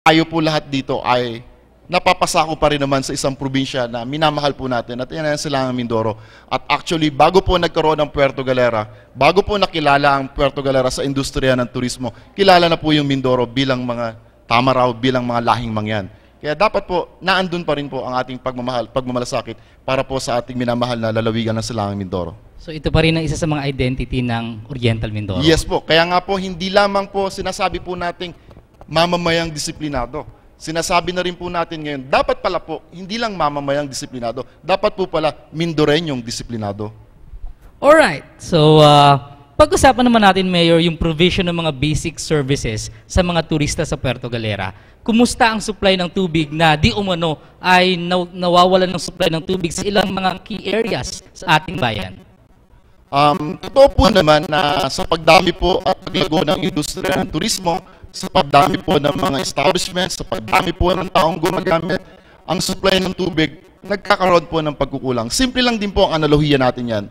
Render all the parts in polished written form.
tayo po lahat dito ay napapasako pa rin naman sa isang probinsya na minamahal po natin at yan ang Silangang Mindoro. At actually, bago po nagkaroon ng Puerto Galera, bago po nakilala ang Puerto Galera sa industriya ng turismo, kilala na po yung Mindoro bilang mga tama raw, bilang mga lahing mangyan. Kaya dapat po, naandun pa rin po ang ating pagmamalasakit para po sa ating minamahal na lalawigan ng Silangang Mindoro. So ito pa rin ang isa sa mga identity ng Oriental Mindoro? Yes po. Kaya nga po, hindi lamang po sinasabi po nating mamamayang disiplinado. Sinasabi na rin po natin ngayon, dapat pala po, hindi lang mamamayang disiplinado, dapat po pala Mindoreñong disiplinado. Alright, so pag-usapan naman natin, Mayor, yung provision ng mga basic services sa mga turista sa Puerto Galera. Kumusta ang supply ng tubig na di umano ay nawawalan ng supply ng tubig sa ilang mga key areas sa ating bayan? Totoo po naman na sa pagdami po at paglago ng industriya ng turismo, sa pagdami po ng mga establishments, sa pagdami po ng taong gumagamit, ang supply ng tubig, nagkakaroon po ng pagkukulang. Simple lang din po ang analohiya natin yan.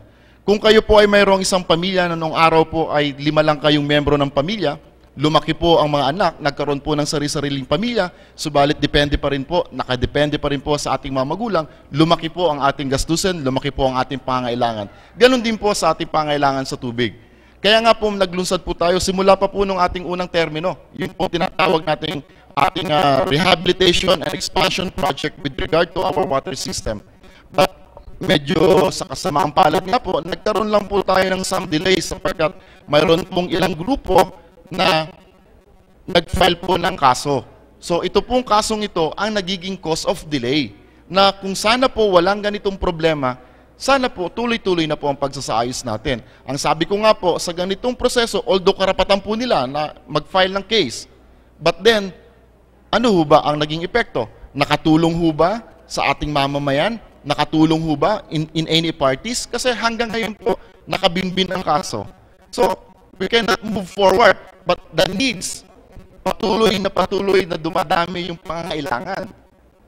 Kung kayo po ay mayroong isang pamilya na noong araw po ay 5 lang kayong membro ng pamilya, lumaki po ang mga anak, nagkaroon po ng sari-sariling pamilya, subalit depende pa rin po, nakadepende pa rin po sa ating mga magulang, lumaki po ang ating gastusin, lumaki po ang ating pangailangan. Ganon din po sa ating pangailangan sa tubig. Kaya nga po naglunsad po tayo, simula pa po nung ating unang termino, yun po tinatawag natin ating rehabilitation and expansion project with regard to our water system. But medyo sa kasamaang palad nga po, nagkaroon lang po tayo ng some delays sapagkat mayroon pong ilang grupo na nag-file po ng kaso. So ito pong kasong ito ang nagiging cause of delay, na kung sana po walang ganitong problema, sana po tuloy-tuloy na po ang pagsasaayos natin. Ang sabi ko nga po, sa ganitong proseso, although karapatan po nila na mag-file ng case, but then, ano ho ba ang naging epekto? Nakatulong ho ba sa ating mamamayan? Nakatulong ho ba in any parties? Kasi hanggang ngayon po, nakabinbin ang kaso. So, we cannot move forward, but the needs, patuloy na dumadami yung pangangailangan.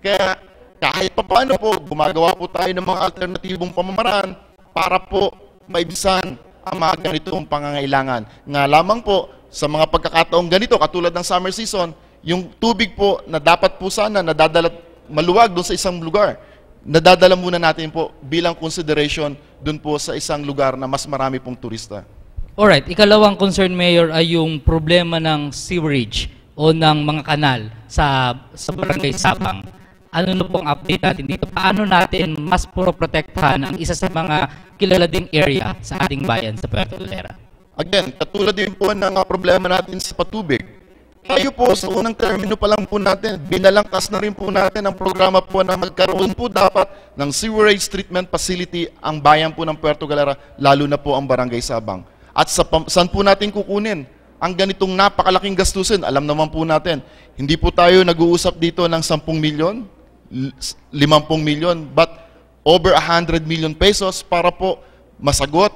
Kaya, kahit pa paano po, gumagawa po tayo ng mga alternatibong pamamaraan para po maibisan ang mga ganitong pangangailangan. Nga lamang po, sa mga pagkakataong ganito, katulad ng summer season, yung tubig po na dapat po sana nadadala maluwag doon sa isang lugar, nadadala muna natin po bilang consideration doon po sa isang lugar na mas marami pong turista. Alright, ikalawang concern, Mayor, ay yung problema ng sewerage o ng mga kanal sa Barangay Sabang. Ano na pong update natin dito? Paano natin mas protektahan ang isa sa mga kilala ding area sa ating bayan sa Puerto Galera? Again, katulad din po ng problema natin sa patubig. Tayo po, sa unang termino pa lang po natin, binalangkas na rin po natin ang programa po na magkaroon po dapat ng sewerage treatment facility ang bayan po ng Puerto Galera, lalo na po ang Barangay Sabang. At saan po natin kukunin ang ganitong napakalaking gastusin? Alam naman po natin, hindi po tayo nag-uusap dito ng 10 milyon, 50 milyon, but over 100 million pesos para po masagot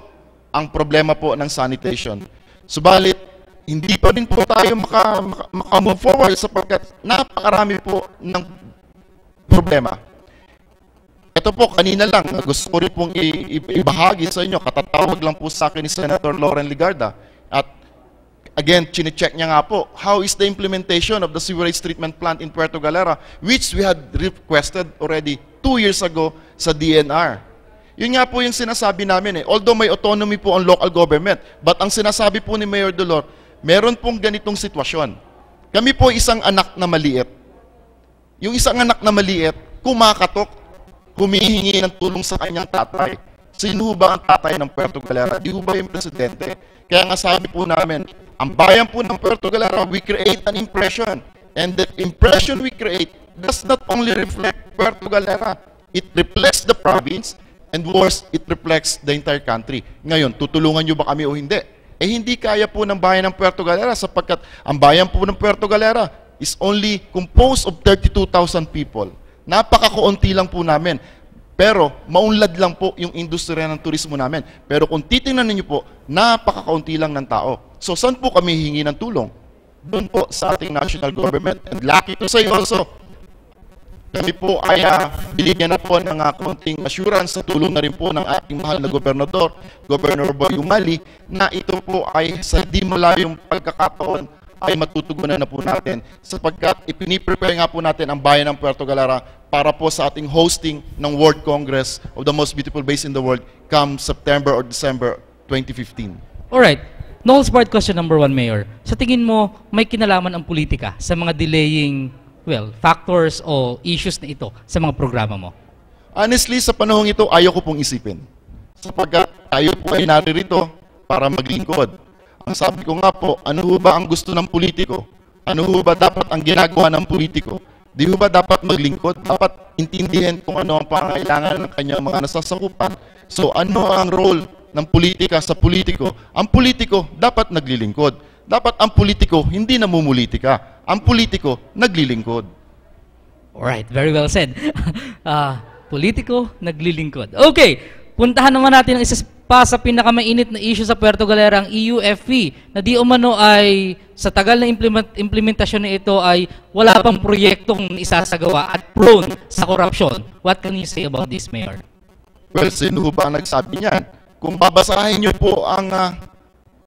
ang problema po ng sanitation. Subalit, hindi pa rin po tayo maka-move forward sapagkat napakarami po ng problema. Ito po, kanina lang, gusto ko rin pong ibahagi sa inyo, katatawag lang po sa akin ni Senator Loren Legarda. At again, chine-check niya nga po, how is the implementation of the sewerage treatment plant in Puerto Galera, which we had requested already 2 years ago sa DNR. Yun nga po yung sinasabi namin although may autonomy po ang local government, but ang sinasabi po ni Mayor Dolor, meron pong ganitong sitwasyon. Kami po isang anak na maliit. Yung isang anak na maliit, kumakatok, humihingi ng tulong sa kanyang tatay. Sino ba ang tatay ng Puerto Galera? Di ba yung presidente? Kaya nga sabi po namin, ang bayan po ng Puerto Galera, we create an impression. And the impression we create does not only reflect Puerto Galera. It reflects the province, and worse, it reflects the entire country. Ngayon, tutulungan nyo ba kami o hindi? Hindi kaya po ng bayan ng Puerto Galera sapagkat ang bayan po ng Puerto Galera is only composed of 32,000 people. Napakakunti lang po namin. Pero maunlad lang po yung industriya ng turismo namin. Pero kung titingnan niyo po, napakakaunti lang ng tao. So saan po kami hingi ng tulong? Doon po sa ating national government. And lucky to say also, kami po ay binigyan na po ng konting assurance sa tulong na rin po ng ating mahal na gobernador, Governor Boy Umali, na ito po ay sa di malayong pagkakataon ay matutugunan na po natin sapagkat ipiniprepare nga po natin ang bayan ng Puerto Galera para po sa ating hosting ng World Congress of the Most Beautiful Bays in the World come September or December 2015. Alright. Noel's part question number 1, Mayor. Sa tingin mo, may kinalaman ang politika sa mga delaying, factors o issues na ito sa mga programa mo? Honestly, sa panahong ito, ayaw ko pong isipin. Sapagkat tayo po ay naririto para maglingkod. Ang sabi ko nga po, ano ho ba ang gusto ng politiko? Ano ho ba dapat ang ginagawa ng politiko? Di ho ba dapat maglingkod? Dapat intindihin kung ano ang pangailangan ng kanyang mga nasasakupan. So ano ang role ng politika sa politiko? Ang politiko dapat naglilingkod. Dapat ang politiko hindi namumulitika. Ang politiko naglilingkod. Alright, very well said. Politiko, naglilingkod. Okay, puntahan naman natin ang isa pa sa pinakamainit na issue sa Puerto Galera, ang EUFP, na di umano ay sa tagal na implementasyon na ito ay wala pang proyektong isasagawa at prone sa korupsyon. What can you say about this, Mayor? Well, sino ba nagsabi niyan? Kung babasahin niyo po ang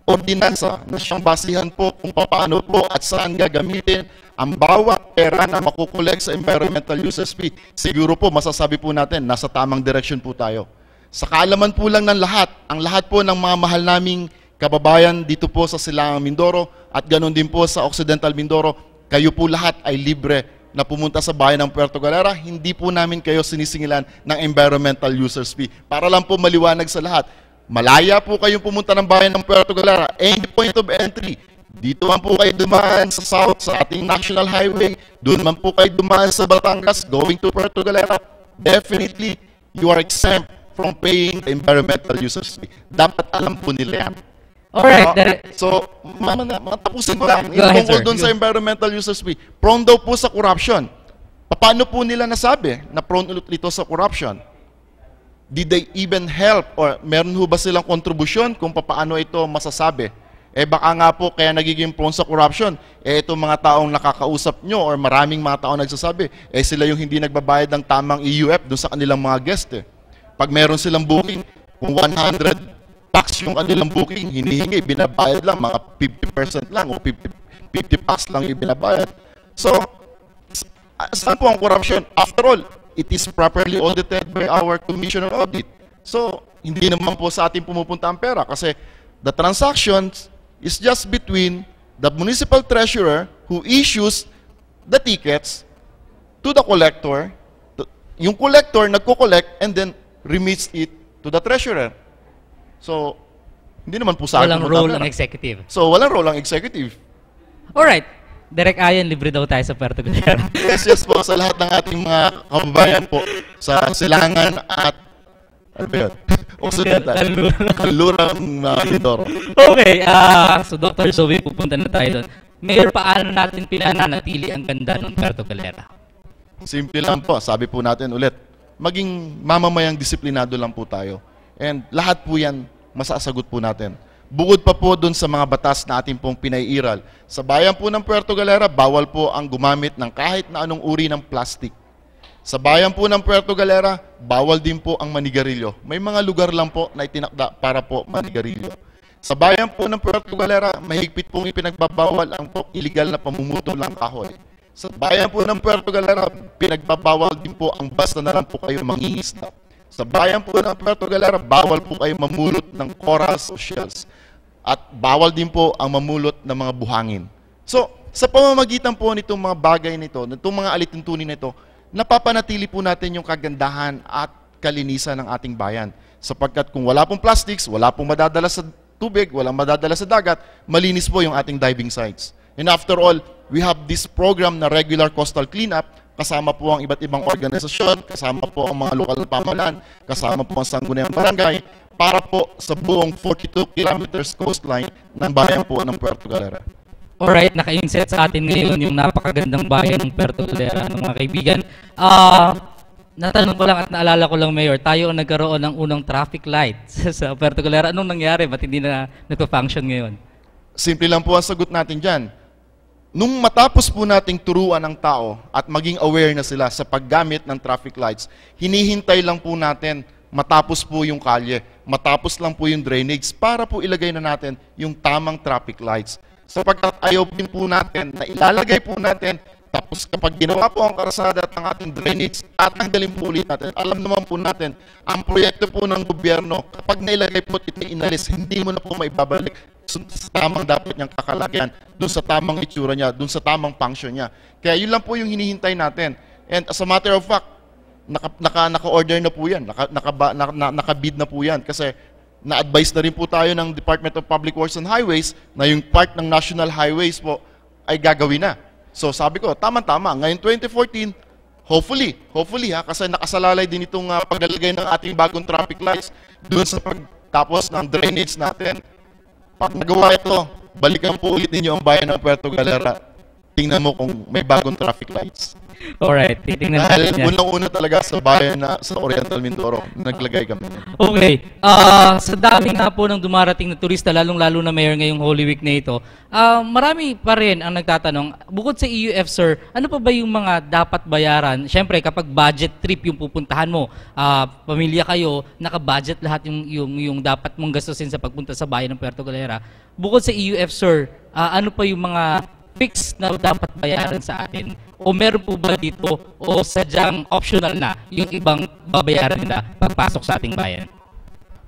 ordinansa na siyang basihan po kung paano po at saan gagamitin ang bawat pera na makukolekt sa environmental users fee, siguro po masasabi po natin nasa tamang direksyon po tayo. Sa kaalaman po lang ng lahat, ang lahat po ng mga mahal naming kababayan dito po sa Silangang Mindoro at ganoon din po sa Occidental Mindoro, kayo po lahat ay libre na pumunta sa bayan ng Puerto Galera. Hindi po namin kayo sinisingilan ng environmental users fee. Para lang po maliwanag sa lahat, malaya po kayong pumunta ng bayan ng Puerto Galera, end point of entry. Dito man po kayo dumaan sa south, sa ating national highway, doon man po kayo dumaan sa Batangas, going to Puerto Galera, definitely you are exempt from paying the environmental users fee. Dapat alam po nila yan. Alright. So, matapusin ko lang. Go ahead, Tungkol sir. doon sa environmental users fee, prone daw po sa corruption. Paano po nila nasabi na prone ulit ito sa corruption? Did they even help or meron ho ba silang kontribusyon kung paano ito masasabi? Baka nga po kaya nagiging prone sa corruption, itong mga taong nakakausap nyo or maraming mga taong nagsasabi, sila yung hindi nagbabayad ng tamang EUF doon sa kanilang mga guest. Pag meron silang booking, kung 100 packs yung kanilang booking, hinihingi, binabayad lang, mga 50% lang o 50 packs lang yung binabayad. So, saan po ang corruption? After all, it is properly audited by our Commission on Audit. So, hindi naman po sa atin pumupunta ang pera kasi the transactions is just between the municipal treasurer who issues the tickets to the collector. Yung collector nagko-collect and then remits it to the treasurer. So, hindi naman po sa atin Walang role ng executive. So, walang role ang executive. Alright. Direk Ayan, libre daw tayo sa Puerto Galera. Yes po sa lahat ng ating mga kababayan po sa Silangan at ano ba yun? Occidental. Kanlurang Mindoro. Okay, so Dr. Zoe, pupunta na tayo doon. Mayor, paano natin pinananatili ang ganda ng Puerto Galera? Simple lang po, sabi po natin ulit, maging mamamayang disiplinado lang po tayo. And lahat po yan, masasagot po natin. Bukod pa po doon sa mga batas na ating pong pinaiiral. Sa bayan po ng Puerto Galera, bawal po ang gumamit ng kahit na anong uri ng plastic. Sa bayan po ng Puerto Galera, bawal din po ang manigarilyo. May mga lugar lang po na itinakda para po manigarilyo. Sa bayan po ng Puerto Galera, mahigpit pong ipinagbabawal ang illegal na pamumuto ng kahoy. Sa bayan po ng Puerto Galera, pinagbabawal din po ang basta na lang po kayo mangingisda. Sa bayan po ng Puerto Galera, bawal po kayo mamulot ng coras o shells. At bawal din po ang mamulot ng mga buhangin. So, sa pamamagitan po nitong mga bagay nito, nitong mga alituntunin nito, napapanatili po natin yung kagandahan at kalinisan ng ating bayan. Sapagkat kung wala pong plastics, wala pong madadala sa tubig, walang madadala sa dagat, malinis po yung ating diving sites. And after all, we have this program na regular coastal cleanup, kasama po ang iba't ibang organisasyon, kasama po ang mga lokal na pamahalaan, kasama po ang sangguniang barangay, para po sa buong 42 kilometers coastline ng bayan po ng Puerto Galera. Alright, naka-inset sa atin ngayon yung napakagandang bayan ng Puerto Galera, mga kaibigan. Natanong ko lang at naalala ko lang, Mayor, tayo ang nagkaroon ng unang traffic light sa Puerto Galera. Anong nangyari? Ba't hindi na nagpa-function ngayon? Simple lang po ang sagot natin dyan. Nung matapos po nating turuan ang tao at maging aware na sila sa paggamit ng traffic lights, hinihintay lang po natin matapos po yung kalye, matapos lang po yung drainage para po ilagay na natin yung tamang traffic lights. sapagkat ayaw din po natin na ilalagay po natin, tapos kapag ginawa po ang karasada at ang ating drainage, tatanggalin po ulit natin. Alam naman po natin, ang proyekto po ng gobyerno, kapag nailagay po at ito inalis, hindi mo na po maibabalik sa tamang dapat niyang kakalagyan, dun sa tamang itsura niya, dun sa tamang function niya. Kaya yun lang po yung hinihintay natin. And as a matter of fact, naka-order na po yan, naka-bid na po yan, kasi na-advise na rin po tayo ng Department of Public Works and Highways na yung part ng National Highways po ay gagawin na. So sabi ko, tama-tama, ngayon 2014, hopefully kasi nakasalalay din itong paglalagay ng ating bagong traffic lights doon sa pagtapos ng drainage natin. Pag nagawa ito, balikan po ulit ninyo ang bayan ng Puerto Galera. Tingnan mo kung may bagong traffic lights. Alright, titingnan natin yan. Dahil unang-una talaga sa bayan na sa Oriental Mindoro, naglagay kami. Okay. Sa dami nga po ng dumarating na turista, lalong-lalo na mayor ngayong Holy Week na ito, marami pa rin ang nagtatanong, bukod sa EUF, sir, ano pa ba yung mga dapat bayaran? Siyempre, kapag budget trip yung pupuntahan mo, pamilya kayo, naka-budget lahat yung dapat mong gastusin sa pagpunta sa bayan ng Puerto Galera. Bukod sa EUF, sir, ano pa yung mga fix na dapat bayaran sa atin? O meron po ba dito o sadyang optional na yung ibang babayaran nila pagpasok sa ating bayan?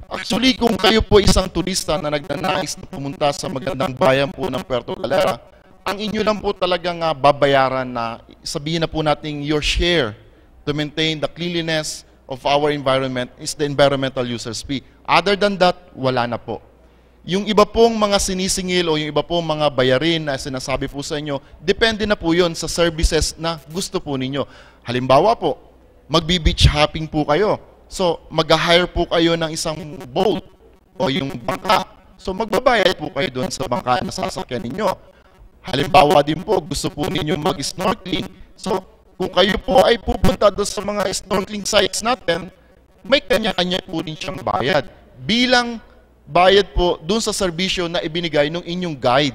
Actually, kung kayo po isang turista na nagnanais na pumunta sa magandang bayan po ng Puerto Galera, ang inyo lang po talagang babayaran na sabihin na po natin your share to maintain the cleanliness of our environment is the environmental users fee. Other than that, wala na po. Yung iba pong mga sinisingil o yung iba pong mga bayarin na sinasabi po sa inyo, depende na po yun sa services na gusto po ninyo. Halimbawa po, magbi-beach hopping po kayo. So, mag-hire po kayo ng isang boat o yung bangka. So, magbabayad po kayo doon sa bangka na sasakyan ninyo. Halimbawa din po, gusto po ninyo mag-snorkeling. So, kung kayo po ay pupunta doon sa mga snorkeling sites natin, may kanya-kanya po rin siyang bayad. Bilang bayad po dun sa serbisyo na ibinigay ng inyong guide.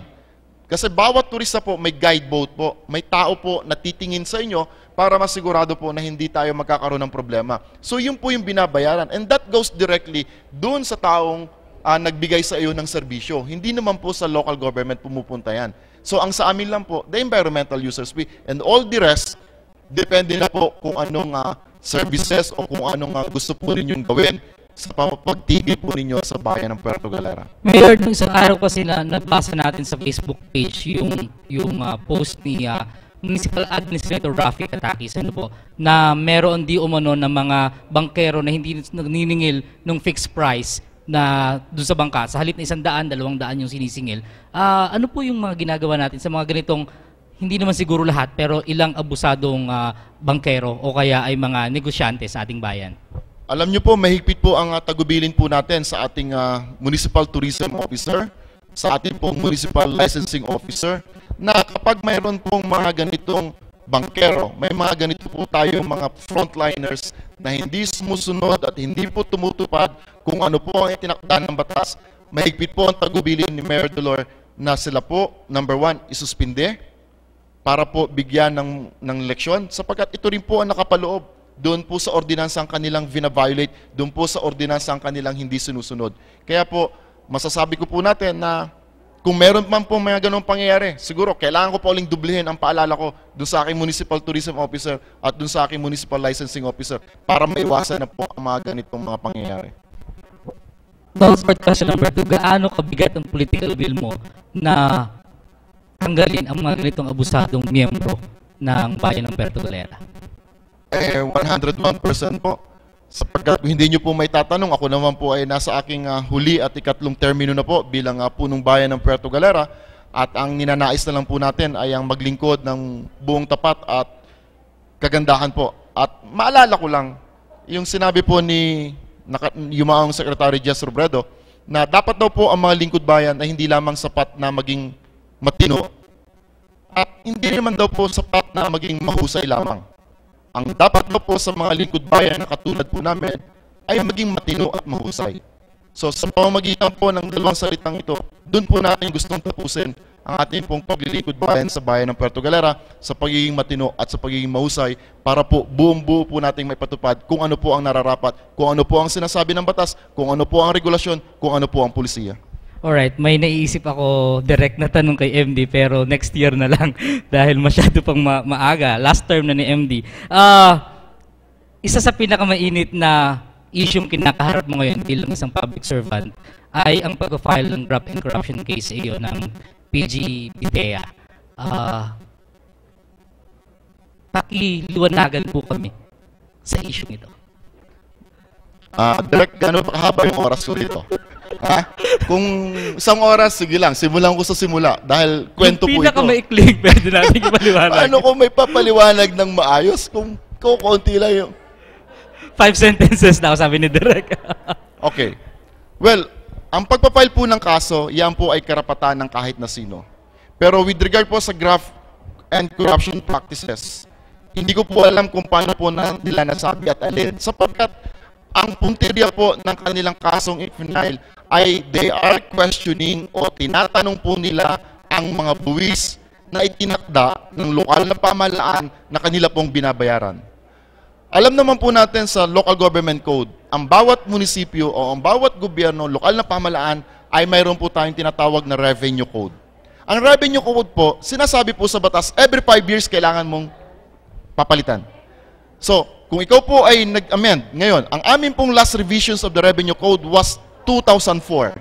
Kasi bawat turista po may guide boat po. May tao po na titingin sa inyo para masigurado po na hindi tayo magkakaroon ng problema. So yun po yung binabayaran. And that goes directly dun sa taong nagbigay sa iyo ng serbisyo. Hindi naman po sa local government pumupunta yan. So ang sa amin lang po, the environmental users fee. And all the rest, depende na po kung anong services o kung anong gusto po rin yung gawin sa pagtigil po ninyo sa bayan ng Puerto Galera. Mayor, nung isang araw kasi nabasa natin sa Facebook page yung post ni Municipal Administrator Rafi Katakis, ano po, na meron di umano ng mga bangkero na hindi naniningil ng fixed price na doon sa bangka. Sa halip na 100, 200 yung sinisingil. Ano po yung mga ginagawa natin sa mga ganitong, hindi naman siguro lahat, pero ilang abusadong bangkero o kaya ay mga negosyante sa ating bayan? Alam niyo po, mahigpit po ang tagubilin po natin sa ating Municipal Tourism Officer, sa ating pong Municipal Licensing Officer, na kapag mayroon pong mga ganitong bangkero, may mga ganito po tayong mga frontliners na hindi sumusunod at hindi po tumutupad kung ano po ang itinakda ng batas, mahigpit po ang tagubilin ni Mayor Dolor na sila po, number 1, isuspinde para po bigyan ng leksyon, sapagkat ito rin po ang nakapaloob doon po sa ordinansa ang kanilang vina-violate, doon po sa ordinansa ang kanilang hindi sinusunod. Kaya po, masasabi ko po natin na kung meron man po mga ganong pangyayari, siguro kailangan ko po uling dublihin ang paalala ko doon sa aking Municipal Tourism Officer at doon sa aking Municipal Licensing Officer para maiwasan na po ang mga ganitong mga pangyayari. Short question number 2, gaano kabigat ang political will mo na tanggalin ang mga ganitong abusadong miyembro ng bayan ng Puerto Galera? 101% po. Sapagkat hindi nyo po may tatanong, ako naman po ay nasa aking huli at ikatlong termino na po bilang punong bayan ng Puerto Galera, at ang ninanais na lang po natin ay ang maglingkod ng buong tapat at kagandahan po. At maalala ko lang, yung sinabi po ni yumaong Secretary Jess Robredo na dapat daw po ang mga lingkod bayan ay hindi lamang sapat na maging matino at hindi naman daw po sapat na maging mahusay lamang. Ang dapat daw po sa mga lingkod bayan na katulad po namin ay maging matino at mahusay. So sa pamamagitan po ng dalawang salitang ito, doon po natin gustong tapusin ang ating pong paglilingkod bayan sa bayan ng Puerto Galera sa pagiging matino at sa pagiging mahusay para po buong-buo po nating may patupad kung ano po ang nararapat, kung ano po ang sinasabi ng batas, kung ano po ang regulasyon, kung ano po ang pulisiya. Alright, may naiisip ako direct na tanong kay MD pero next year na lang dahil masyado pang maaga. Last term na ni MD. Isa sa pinakamainit na issue kinakaharap mo ngayon bilang isang public servant ay ang pag-file ng graft and corruption case iyo ng PG Bidea. Pakiliwanagan po kami sa issue ito. Direct, gano'n pa kahaba yung oras ko dito? Kung isang oras, sige lang, simulan ko sa simula dahil kwento po ito. Yung pinakamaikling, pwede natin ipaliwanag. Paano kung may papaliwanag ng maayos kung konti lang yung... 5 sentences na ako, sabi ni Direk. Okay. Well, ang pagpapile po ng kaso, yan po ay karapatan ng kahit na sino. Pero with regard po sa graft and corruption practices, hindi ko po alam kung paano po nila nasabi at alin. Sapagkat ang punteriya po ng kanilang kasong i-file ay they are questioning o tinatanong po nila ang mga buwis na itinakda ng lokal na pamahalaan na kanila pong binabayaran. Alam naman po natin sa Local Government Code, ang bawat munisipyo o ang bawat gobyerno, lokal na pamahalaan ay mayroon po tayong tinatawag na Revenue Code. Ang Revenue Code po, sinasabi po sa batas, every 5 years kailangan mong papalitan. So, kung ikaw po ay nag-amend ngayon, ang amin pong last revisions of the Revenue Code was 2004.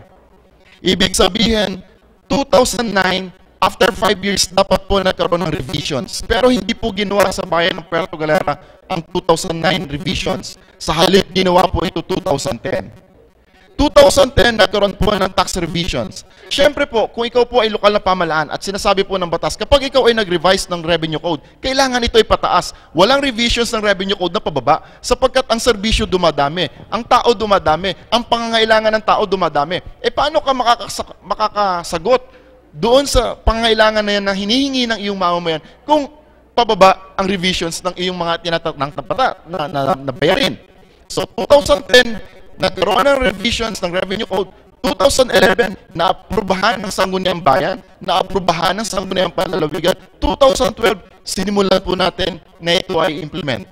Ibig sabihin, 2009, after 5 years, dapat po nagkaroon ng revisions. Pero hindi po ginawa sa bayan ng Puerto Galera ang 2009 revisions. Sa halip, ginawa po ito 2010. 2010, nagkaroon po ng tax revisions. Siyempre po, kung ikaw po ay lokal na pamahalaan at sinasabi po ng batas, kapag ikaw ay nag-revise ng Revenue Code, kailangan ito ay pataas. Walang revisions ng Revenue Code na pababa sapagkat ang serbisyo dumadami, ang tao dumadami, ang pangangailangan ng tao dumadami. E paano ka makakasagot doon sa pangangailangan na yan na hinihingi ng iyong mamamayan kung pababa ang revisions ng iyong mga na bayarin? So, 2010, nagkaroon ng revisions ng Revenue Code. 2011, naaprubahan ng Sangguniang Bayan, naaprubahan ng Sangguniang Panlalawigan. 2012, sinimulan po natin na ito ay implement.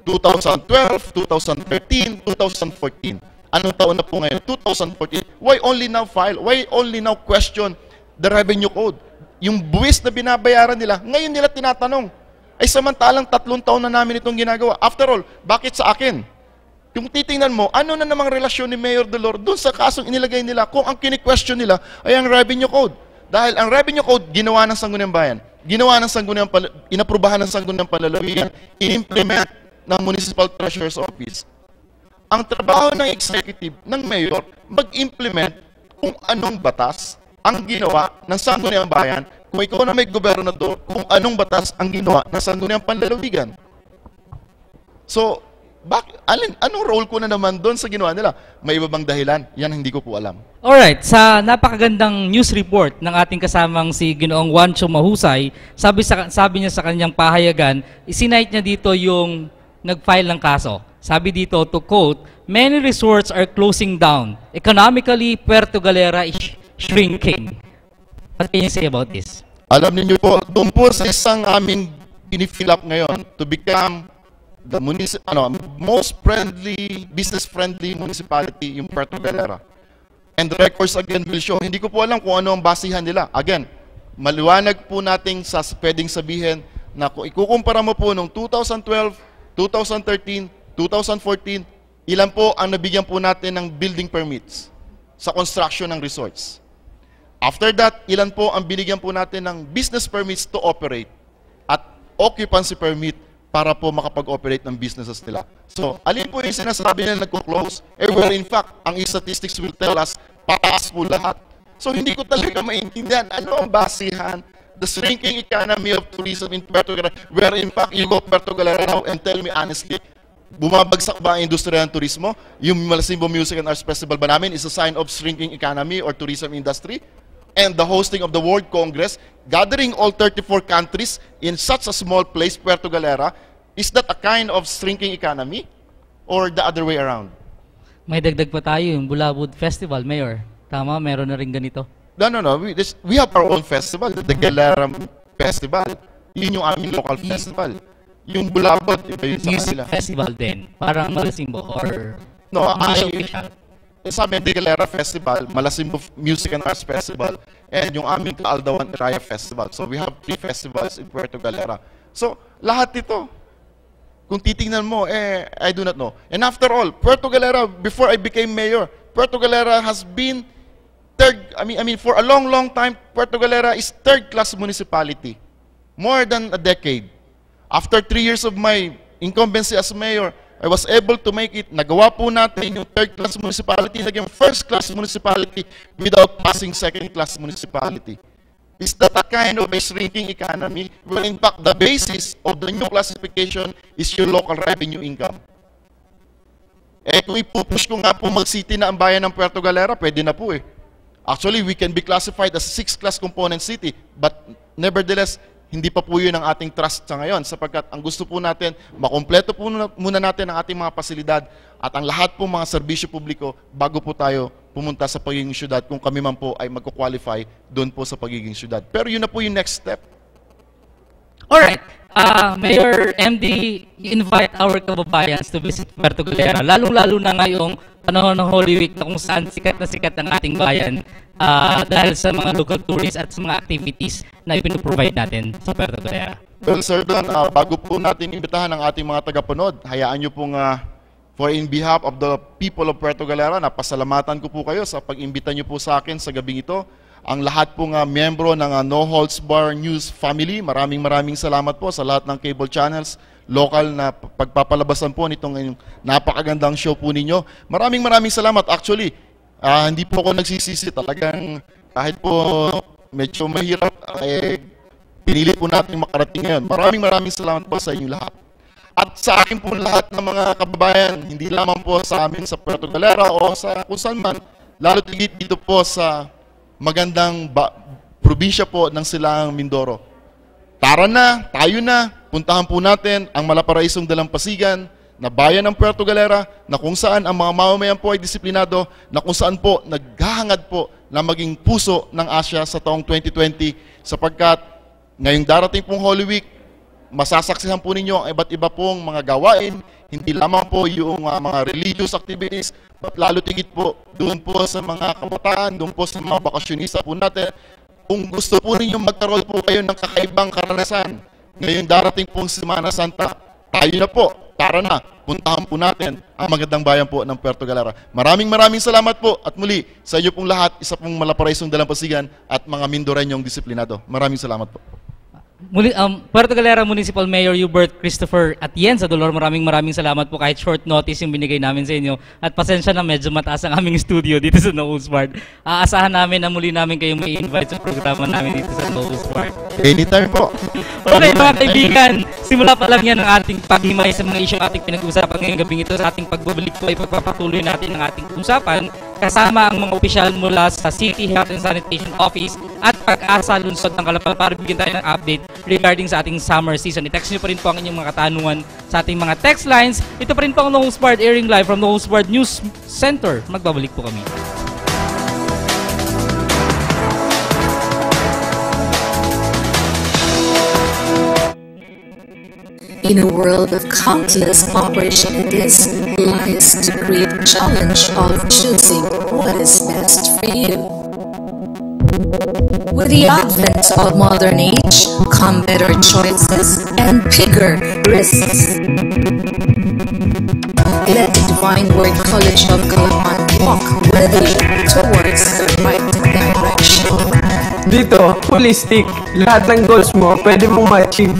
2012, 2013, 2014. Anong taon na po ngayon? 2014. Why only now file? Why only now question the Revenue Code? Yung buwis na binabayaran nila, ngayon nila tinatanong. Ay samantalang 3 taon na namin itong ginagawa. After all, bakit sa akin? Kung titingnan mo, ano na namang relasyon ni Mayor Dolor doon sa kasong inilagay nila kung ang kini-question nila ay ang Revenue Code. Dahil ang Revenue Code, ginawa ng Sangguniang Bayan, inaprubahan ng Sangguniang Panlalawigan, in-implement ng Municipal Treasurer's Office. Ang trabaho ng executive, ng Mayor, mag-implement kung anong batas ang ginawa ng Sangguniang Bayan, kung ikaw na may gobernador, kung anong batas ang ginawa ng Sangguniang Panlalawigan. So, anong role ko na naman doon sa ginawa nila? May iba bang dahilan? Yan hindi ko po alam. Alright, sa napakagandang news report ng ating kasamang si Ginoong Juancho Mahusay, sabi niya sa kanyang pahayagan, isinite niya dito yung nag-file ng kaso. Sabi dito, to quote, "Many resorts are closing down. Economically, Puerto Galera is shrinking." What can you say about this? Alam niyo po, doon po sa isang aming pinifill up ngayon to become the most friendly, business-friendly municipality yung Puerto Galera. And the records again will show, hindi ko po alam kung ano ang basihan nila. Again, maliwanag po nating pwedeng sabihin na kung ikukumpara mo po noong 2012, 2013, 2014, ilan po ang nabigyan po natin ng building permits sa construction ng resorts. After that, ilan po ang binigyan po natin ng business permits to operate at occupancy permit para po makapag-operate ng businesses nila. So, alin po yung sinasabi nila nagko-close? Where in fact, ang statistics will tell us, pataas po lahat. So, hindi ko talaga maintindihan ano ang basihan, the shrinking economy of tourism in Puerto Galera, where in fact, you go Puerto Galera now and tell me honestly, bumabagsak ba ang industriya ng turismo? Yung Malasimbo Music and Arts Festival ba namin is a sign of shrinking economy or tourism industry? And the hosting of the World Congress, gathering all 34 countries in such a small place, Puerto Galera, is that a kind of shrinking economy or the other way around? May dagdag pa tayo, yung Bulabud Festival, Mayor. Tama, meron na rin ganito. No. We have our own festival, the Galera Festival. Yun yung aming local festival. Yung Bulabud, iba yun sa Music kanila. festival din, parang Malasimbo or No, sa amin, Galera Festival, Malasimbo Music and Arts Festival, and yung aming Kaaldawan Iraya Festival. So we have 3 festivals in Puerto Galera. So lahat ito, kung titingnan mo, I do not know. And after all, Puerto Galera, before I became mayor, Puerto Galera has been for a long, long time, Puerto Galera is third-class municipality. More than a decade. After 3 years of my incumbency as mayor, I was able to make it, nagawa po natin yung third-class municipality, naging first-class municipality without passing second-class municipality. Is that a kind of a shrinking economy where in fact the basis of the new classification is your local revenue income? Kung ipupush ko nga po mag-city na ang bayan ng Puerto Galera, pwede na po eh. Actually, we can be classified as a 6-class component city, but nevertheless, hindi pa po yun ang ating trust sa ngayon sapagkat ang gusto po natin, makumpleto po muna natin ang ating mga pasilidad at ang lahat po mga serbisyo publiko bago po tayo pumunta sa pagiging syudad kung kami man po ay magkukwalify doon po sa pagiging syudad. Pero yun na po yung next step. Alright, Mayor MD, invite our kababayans to visit Puerto Galera, lalong-lalo na ngayong panahon ng Holy Week na kung saan sikat na sikat ang ating bayan dahil sa mga local tourists at sa mga activities na ipinoprovide natin sa Puerto Galera. Well, Sir Don, bago po natin imbitahan ang ating mga tagapanood, hayaan nyo pong for in behalf of the people of Puerto Galera, napasalamatan ko po kayo sa pag-imbita nyo po sa akin sa gabing ito. Ang lahat pong miyembro ng No Holds Bar News family, maraming salamat po sa lahat ng cable channels, local na pagpapalabasan po nitong napakagandang show po ninyo. Maraming salamat. Actually, hindi po ako nagsisisi talagang kahit po medyo mahirap, pinili po natin makarating ngayon. Maraming salamat po sa inyo lahat. At sa akin po lahat ng mga kababayan, hindi lamang po sa amin sa Puerto Galera o sa kung saan man, lalo tigit dito po sa magandang probinsya po ng Silangang Mindoro. Tara na, tayo na, puntahan po natin ang malaparaisong Dalampasigan na bayan ng Puerto Galera na kung saan ang mga mamamayan po ay disiplinado, na kung saan po naghahangad po na maging puso ng Asya sa taong 2020 sapagkat ngayong darating pong Holy Week, masasaksihan po ninyo ang iba't iba pong mga gawain, hindi lamang po yung mga religious activities, but lalo tigit po doon po sa mga kabataan, doon po sa mga bakasyonista po natin. Kung gusto po ninyo magkaroon po kayo ng kakaibang karanasan, ngayong darating pong Semana Santa, tayo na po, tara na, puntahan po natin ang magandang bayan po ng Puerto Galera. Maraming salamat po at muli sa inyo pong lahat, isa pong malaparaisong Dalampasigan at mga Mindoreñong disiplinado. Maraming salamat po. Muli, Puerto Galera Municipal Mayor Hubert Christopher Atienza Dolor, maraming salamat po kahit short notice yung binigay namin sa inyo at pasensya na medyo mataas ang aming studio dito sa No Holds Barred. Aasahan namin na muli namin kayong may invite sa programa namin dito sa No Holds Barred. Anytime po. Okay mga kaibigan, simula pa lang yan ang ating paghimay sa mga isyong ating pinag-usapan ngayong gabing ito. Sa ating pagbabalik po ay pagpapatuloy natin ang ating usapan kasama ang mga opisyal mula sa City Health and Sanitation Office at Pag-asa Lungsod ng Caloocan para bigyan tayo ng update regarding sa ating summer season. I-text nyo pa rin po ang inyong mga katanungan sa ating mga text lines. Ito pa rin po ang No Holds Barred airing live from No Holds Barred News Center. Magbabalik po kami. In a world of countless opportunities lies the great challenge of choosing what is best for you. With the advent of modern age come better choices and bigger risks. Let the Divine Word College of Caloocan walk with you towards the right direction. Dito, holistic. Lahat ng goals mo pwede mong ma-achieve.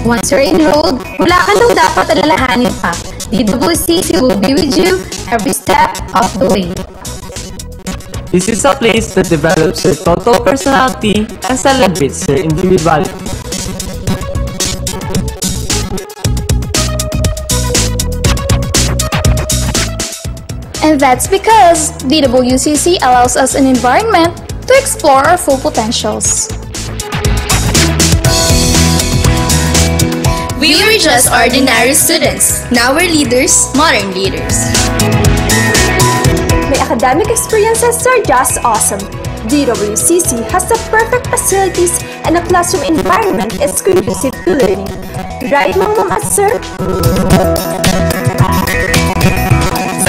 Once you're enrolled, wala ka nang dapat alalahanin pa. DWCC will be with you every step of the way. This is a place that develops your total personality and celebrates your individuality. And that's because DWCC allows us an environment to explore our full potentials. We were just ordinary students. Now we're leaders, modern leaders. My academic experiences are just awesome. DWCC has the perfect facilities and a classroom environment is conducive to learning. Right, Mama, sir?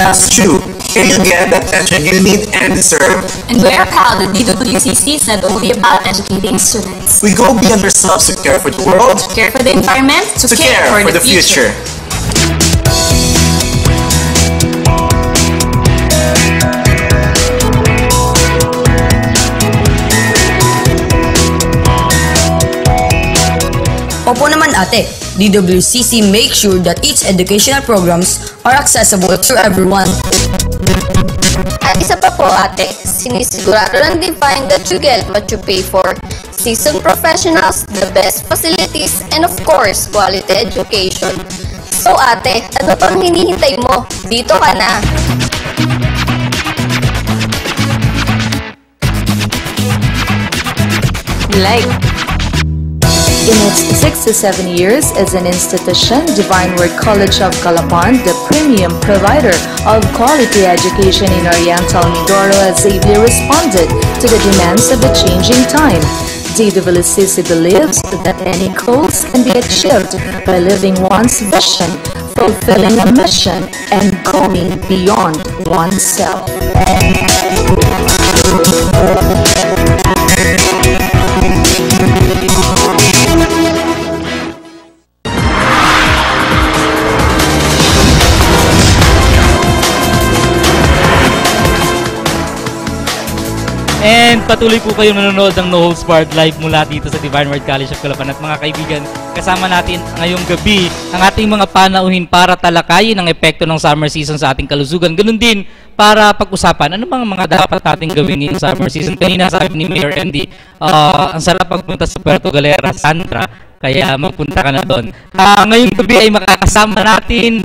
That's true. Here you get the attention you need and deserve. And we are proud that DWCC is not only about educating students. We go beyond ourselves to care for the world, To care for the environment, to care for the future. Opo naman ate, DWCC makes sure that each educational programs are accessible to everyone. At isa pa po ate, sinisigurado lang din that you get what you pay for. Seasoned professionals, the best facilities, and of course, quality education. So ate, ano pang hinihintay mo? Dito ka na! In its 67 years as an institution, Divine Word College of Calapan, the premium provider of quality education in Oriental Mindoro, has ably responded to the demands of a changing time. DWCC believes that any goals can be achieved by living one's vision, fulfilling a mission, and going beyond oneself. And patuloy po kayong nanonood ng No Holds Barred live mula dito sa Divine Word College of Calapan. At mga kaibigan, kasama natin ngayong gabi ang ating mga panauhin para talakayin ang epekto ng summer season sa ating kalusugan. Ganun din para pag-usapan ano mga dapat nating gawin ngayong summer season. Kanina sabi ni Mayor Andy, ang sarap pagpunta sa Puerto Galera, Sandra, kaya magpunta ka na doon. Ngayong gabi ay makakasama natin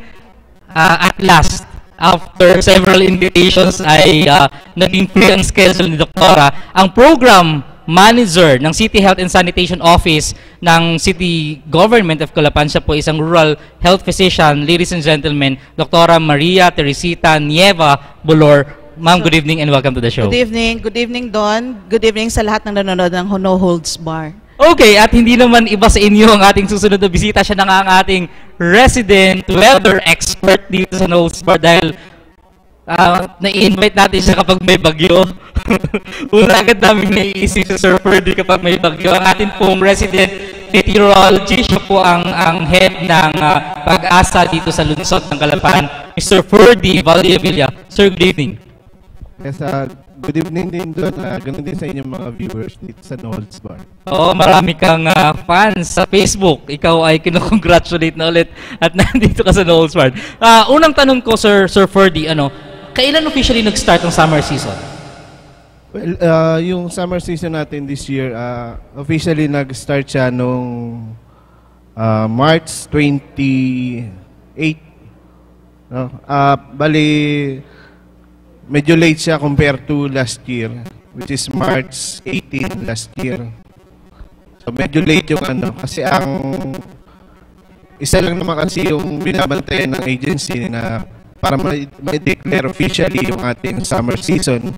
at last, after several invitations ay naging free ang schedule ni Doktora, ang program manager ng City Health and Sanitation Office ng City Government of Calapan. Siya po isang rural health physician. Ladies and gentlemen, Doktora Maria Teresita Nieva Bolor. Ma'am, good evening and welcome to the show. Good evening Don. Good evening sa lahat ng nanonood ng No Holds Bar. Okay, at hindi naman iba sa inyo ang ating susunod na bisita. Siya na nga ang ating resident weather expert dito sa No Holds Bar dahil na-invite natin siya kapag may bagyo. Una agad namin naiisip sa Sir Ferdy kapag may bagyo. Ang ating pong resident meteorologist, siya po ang head ng pag-asa dito sa lungsod ng Calapan, Mr. Ferdy Valdevilla. Sir, good evening. Yes, good evening din doon. Ganun din sa inyong mga viewers dito sa No Holds Bar. Oo, marami kang fans sa Facebook. Ikaw ay kinocongratulate na ulit at nandito ka sa No Holds Bar. Unang tanong ko, Sir Ferdy, kailan officially nag-start ang summer season? Well, yung summer season natin this year, officially nag-start siya nung March 28. No? Bali, medyo late siya compared to last year, which is March 18 last year. So medyo late yung kasi ang isa lang naman kasi yung binabantayan ng agency na para ma-declare officially yung ating summer season,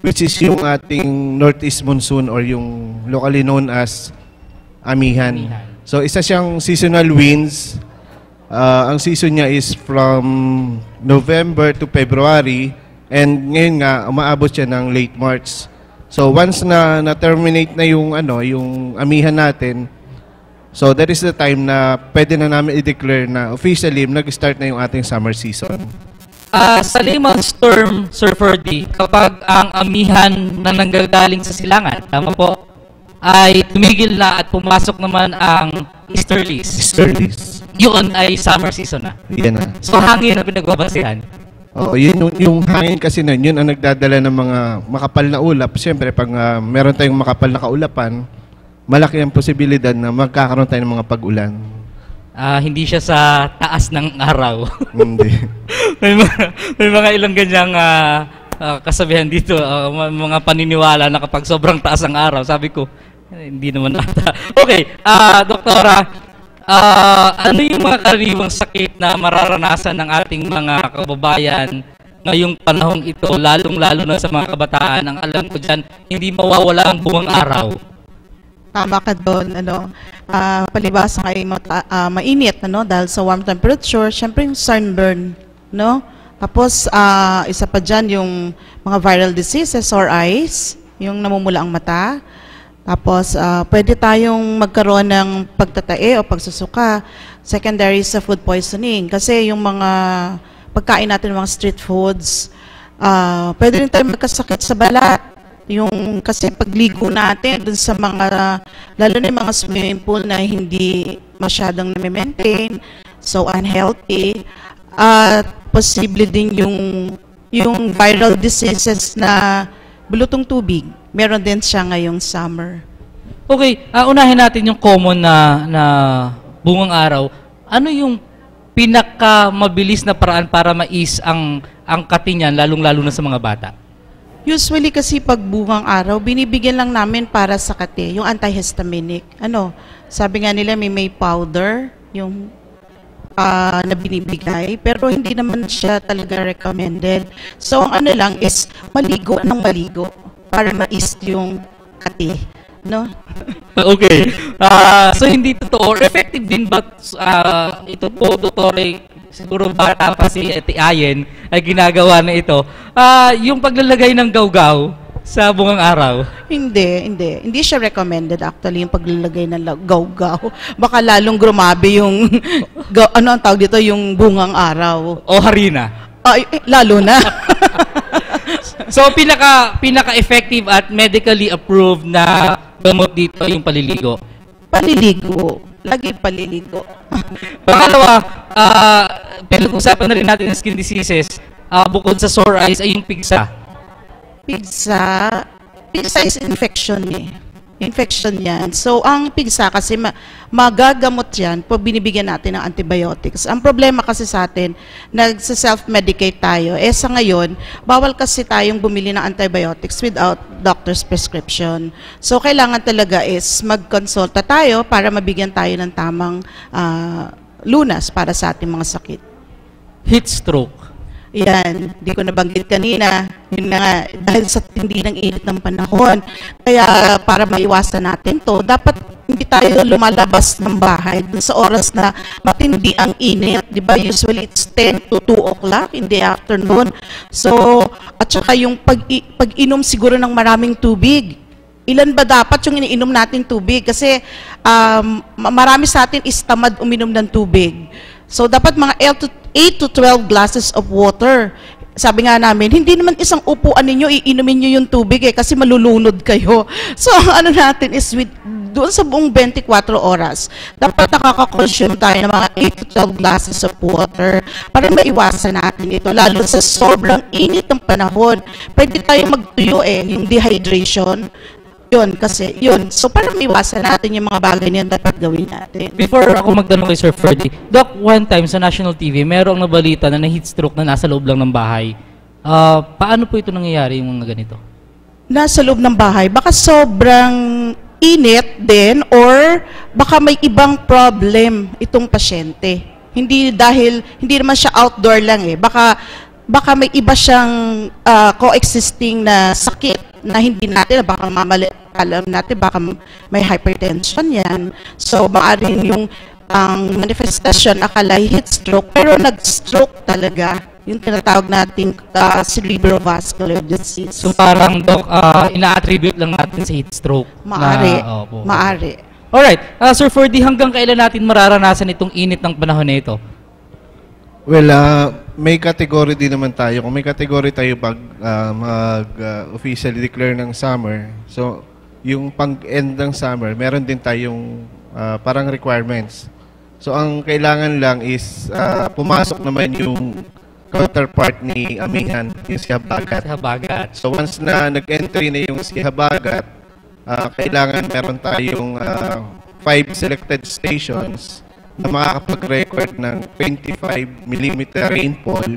which is yung ating northeast monsoon or yung locally known as amihan. So isa siyang seasonal winds. Ang season niya is from November to February. And ngayon nga, umaabot siya ng late March. So once na-terminate na yung yung amihan natin, so that is the time na pwede na namin i-declare na officially nag-start na yung ating summer season. Sa layman's term, Sir Ferdy, kapag ang amihan na nanggagaling sa silangan, tama po, ay tumigil na at pumasok naman ang easterlies. Easterlies. Yun ay summer season na. Yan na. So hangin na pinagbabasihan. Oo, yung hangin kasi nun, yun ang nagdadala ng mga makapal na ulap. Siyempre, pag meron tayong makapal na kaulapan, malaki ang posibilidad na magkakaroon tayo ng mga pag-ulan. Hindi siya sa taas ng araw. Hindi. may mga ilang ganyang kasabihan dito, mga paniniwala na kapag sobrang taas ang araw. Sabi ko, hindi naman ata. Okay, Doktora, ano yung mga karaniwang sakit na mararanasan ng ating mga kababayan ngayong panahong ito, lalong-lalo na sa mga kabataan? Ang alam ko dyan, hindi mawawala ang buwang araw. Tama ka doon, palibasa ay mainit, dahil sa warm temperature, syempre yung sunburn, Tapos, isa pa dyan yung mga viral diseases or eyes, yung namumula ang mata. Tapos, pwede tayong magkaroon ng pagtatae o pagsusuka, secondary sa food poisoning. Kasi yung mga pagkain natin, mga street foods, pwede rin tayong magkasakit sa balat. Kasi pagligo natin dun sa mga, lalo na yung mga swimming pool na hindi masyadong na-maintain, so unhealthy, at posible din yung viral diseases na bulutong tubig. Meron din siya ngayong summer. Okay, unahin natin yung common na bungang araw. Ano yung pinakamabilis na paraan para mais ang kati niyan, lalong-lalo na sa mga bata? Usually kasi pag bungang araw, binibigyan lang namin para sa kati, yung antihistaminic. Sabi nga nila may powder, yung na binibigay, pero hindi naman siya talaga recommended. So, ang lang is maligo ng maligo para mais yung kati. No? Okay. So, hindi totoo. Effective din, but ito po, doktore, siguro bata pa si Ate Ayen ay ginagawa na ito. Yung paglalagay ng gawgaw sa bungang araw? Hindi siya recommended actually yung paglalagay ng gawgaw. Baka lalong grumabe yung, ano ang tawag dito, yung bungang araw. O harina? Lalo na. So, pinaka-effective at medically approved na gamot dito yung paliligo? Paliligo. Lagi paliligo. Pangalawa, pinag-usapan na rin natin ng skin diseases. Bukod sa sore eyes ay yung pigsa. Pigsa is infection Infection yan. So, ang pigsa kasi magagamot yan po binibigyan natin ng antibiotics. Ang problema kasi sa atin, nagsa-self-medicate tayo. Sa ngayon, bawal kasi tayong bumili ng antibiotics without doctor's prescription. So, kailangan talaga is mag-consulta tayo para mabigyan tayo ng tamang lunas para sa ating mga sakit. Heat stroke. Yan, hindi ko nabanggit kanina. Yun nga, dahil sa tindi ng init ng panahon. Kaya para maiwasan natin to, dapat hindi tayo lumalabas ng bahay sa oras na matindi ang init. Diba? Usually it's 10 to 2 o'clock in the afternoon. So, at saka yung pag-inom siguro ng maraming tubig. Ilan ba dapat yung iniinom natin tubig? Kasi marami sa atin is tamad uminom ng tubig. So, dapat mga 8 to 12 glasses of water. Sabi nga namin, hindi naman isang upuan ninyo, iinumin nyo yung tubig kasi malulunod kayo. So, ano natin is doon sa buong 24 oras, dapat nakaka-consume tayo ng mga 8 to 12 glasses of water para maiwasan natin ito, lalo sa sobrang init ng panahon. Pwede tayo magtuyo yung dehydration. Yun. So, para maiwasan natin yung mga bagay niyan dapat gawin natin. Before ako magtanong kay Sir Ferdy, Doc, one time sa national TV, merong nabalita na heat stroke na nasa loob lang ng bahay. Paano po ito nangyayari yung mga ganito? Nasa loob ng bahay, baka sobrang init din or baka may ibang problem itong pasyente. Hindi naman siya outdoor lang Baka may iba siyang coexisting na sakit na hindi natin, baka alam natin, baka may hypertension yan. So, maaaring ang manifestation akala heat stroke, pero nag-stroke talaga. Yung tinatawag natin cerebrovascular disease. So, parang, Doc, ina-attribute lang natin sa heat stroke. Maaari. Alright. Sir Ferdy, hanggang kailan natin mararanasan itong init ng panahon na ito? Well, may category din naman tayo. Kung may category tayo pag officially declare ng summer, so yung pang-end ng summer, meron din tayong parang requirements. So ang kailangan lang is pumasok naman yung counterpart ni Amihan, yung si Habagat. So once na nag-entry na yung si Habagat, kailangan meron tayong 5 selected stations na makakapag-record ng 25 mm rainfall,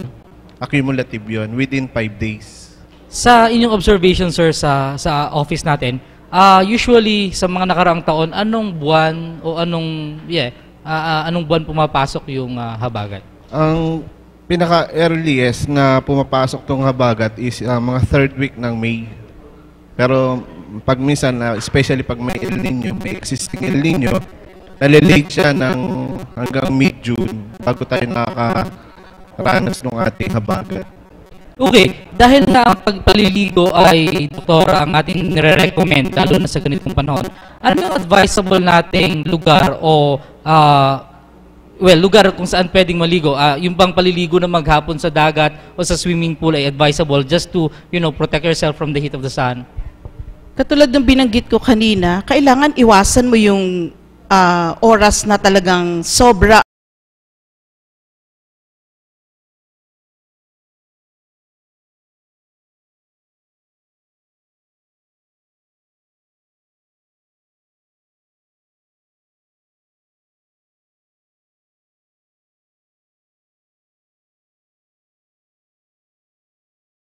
accumulative yun, within 5 days. Sa inyong observation, sir, sa office natin, usually sa mga nakaraang taon, anong buwan o anong buwan pumapasok yung habagat? Ang pinaka-earliest na pumapasok tong habagat is mga 3rd week ng May. Pero pag minsan, especially pag may El Nino, may existing El Nino, nalilate siya hanggang mid-June bago tayo nakaranas ng ating habagat. Okay, dahil nga ang pagpaliligo ay, doktora, ang ating nire-recommend, lalo na sa ganitong panahon, ano yung advisable nating lugar o lugar kung saan pwedeng maligo? Yung bang paliligo na maghapon sa dagat o sa swimming pool ay advisable just to, protect yourself from the heat of the sun? Katulad ng binanggit ko kanina, kailangan iwasan mo yung oras na talagang sobra